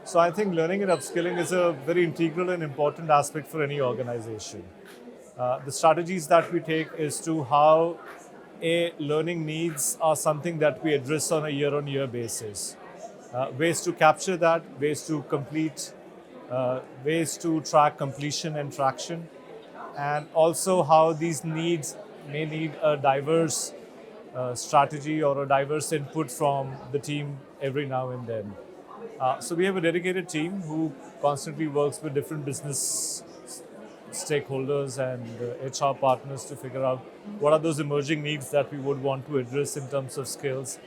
So I think learning and upskilling is a very integral and important aspect for any organization. The strategies that we take is to how learning needs are something that we address on a year-on-year basis. Ways to capture that, ways to complete, ways to track completion and traction, and also how these needs may need a diverse strategy or a diverse input from the team every now and then. So we have a dedicated team who constantly works with different business stakeholders and HR partners to figure out what are those emerging needs that we would want to address in terms of skills,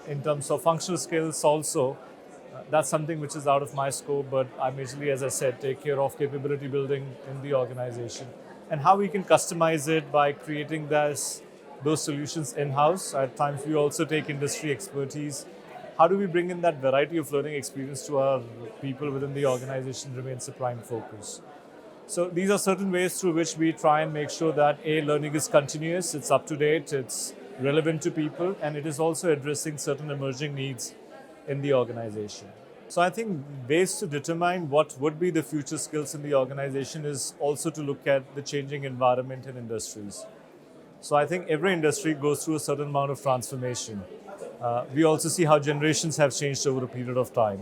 in terms of functional skills also. That's something which is out of my scope, but I majorly, as I said, take care of capability building in the organization and how we can customize it by creating those solutions in-house. At times we also take industry expertise. How do we bring in that variety of learning experience to our people within the organization remains a prime focus. So these are certain ways through which we try and make sure that learning is continuous, it's up to date, it's relevant to people, and it is also addressing certain emerging needs in the organization. So I think ways to determine what would be the future skills in the organization is also to look at the changing environment in industries. So I think every industry goes through a certain amount of transformation. We also see how generations have changed over a period of time.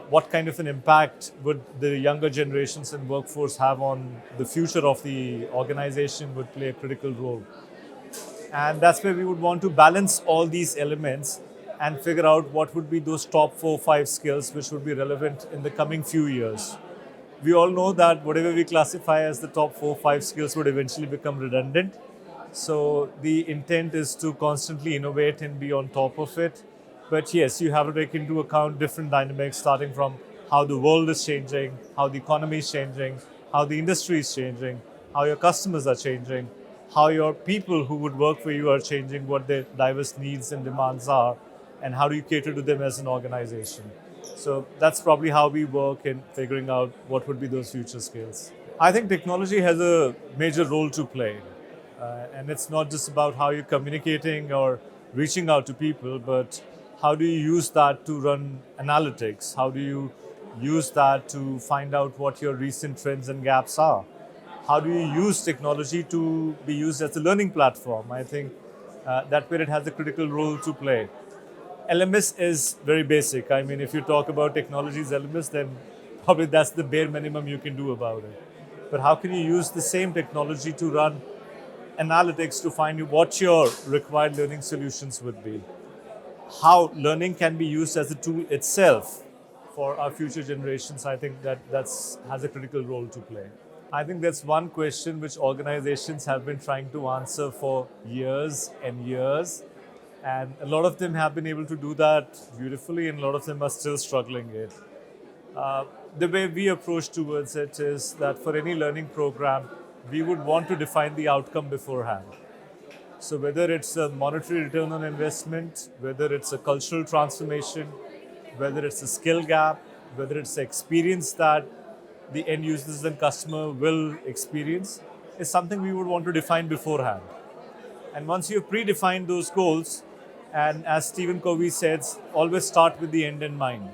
What kind of an impact would the younger generations and workforce have on the future of the organization would play a critical role. And that's where we would want to balance all these elements and figure out what would be those top 4-5 skills which would be relevant in the coming few years. We all know that whatever we classify as the top 4-5 skills would eventually become redundant. So the intent is to constantly innovate and be on top of it. But yes, you have to take into account different dynamics, starting from how the world is changing, how the economy is changing, how the industry is changing, how your customers are changing, how your people who would work for you are changing, what their diverse needs and demands are, and how do you cater to them as an organization. So that's probably how we work in figuring out what would be those future skills. I think technology has a major role to play. And it's not just about how you're communicating or reaching out to people, but how do you use that to run analytics? How do you use that to find out what your recent trends and gaps are? How do you use technology to be used as a learning platform? I think that where it has a critical role to play. LMS is very basic. I mean, if you talk about technology's LMS, then probably that's the bare minimum you can do about it. But how can you use the same technology to run analytics to find what your required learning solutions would be? How learning can be used as a tool itself for our future generations, I think that has a critical role to play. I think that's one question which organizations have been trying to answer for years and years. And a lot of them have been able to do that beautifully, and a lot of them are still struggling it. The way we approach towards it is that for any learning program, we would want to define the outcome beforehand. So whether it's a monetary return on investment, whether it's a cultural transformation, whether it's a skill gap, whether it's the experience that the end users and customer will experience, is something we would want to define beforehand. And once you've predefined those goals, and as Stephen Covey says, always start with the end in mind,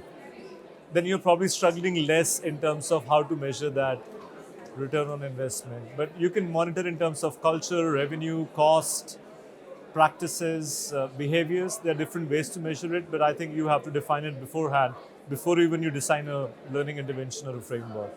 then you're probably struggling less in terms of how to measure that return on investment. But you can monitor in terms of culture, revenue, cost, practices, behaviors. There are different ways to measure it, but I think you have to define it beforehand, before even you design a learning intervention or a framework.